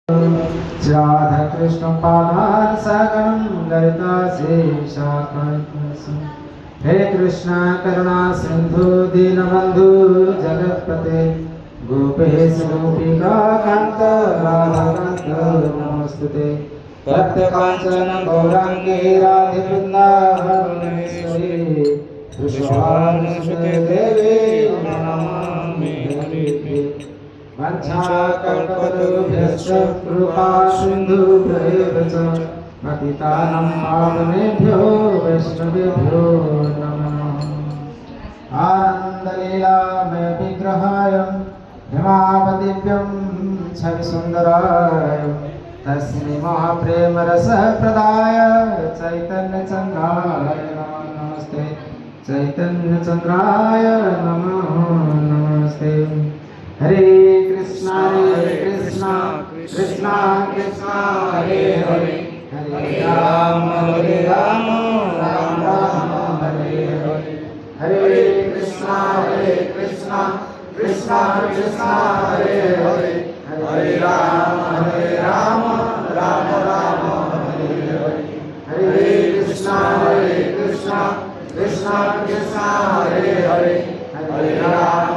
राधा कृष्ण पादान सगम ललिता शेषाकाशं हे कृष्ण करुणा सिंधु दीनबंधु जगत्पते गोपेश गोपिका कांत राधा कांत नमस्तुते तप्त कांचन गौरांगी राधे वृंदावनेश्वरी वृषभानुसुते देवी नमामि हरिप्रिये वंशाकल्पतरुभ्यश्च कृपा सिन्धुभ्येव च पतितानां पावनेभ्यो वैष्णवेभ्यो नमः। आनन्दलीलामय विग्रहाय हिमावदिव्यं छविसुन्दराय तस्मै महाप्रेमरसप्रदाय चैतन्यचन्द्राय नमो नमस्ते चैतन्यचन्द्राय नमो नमस्ते। हरे कृष्णा कृष्णा कृष्णा हरे हरे हरे राम राम राम हरे हरे हरे कृष्णा कृष्णा कृष्णा हरे हरे हरे राम राम राम हरे हरे हरे कृष्णा कृष्णा कृष्णा हरे हरे हरे राम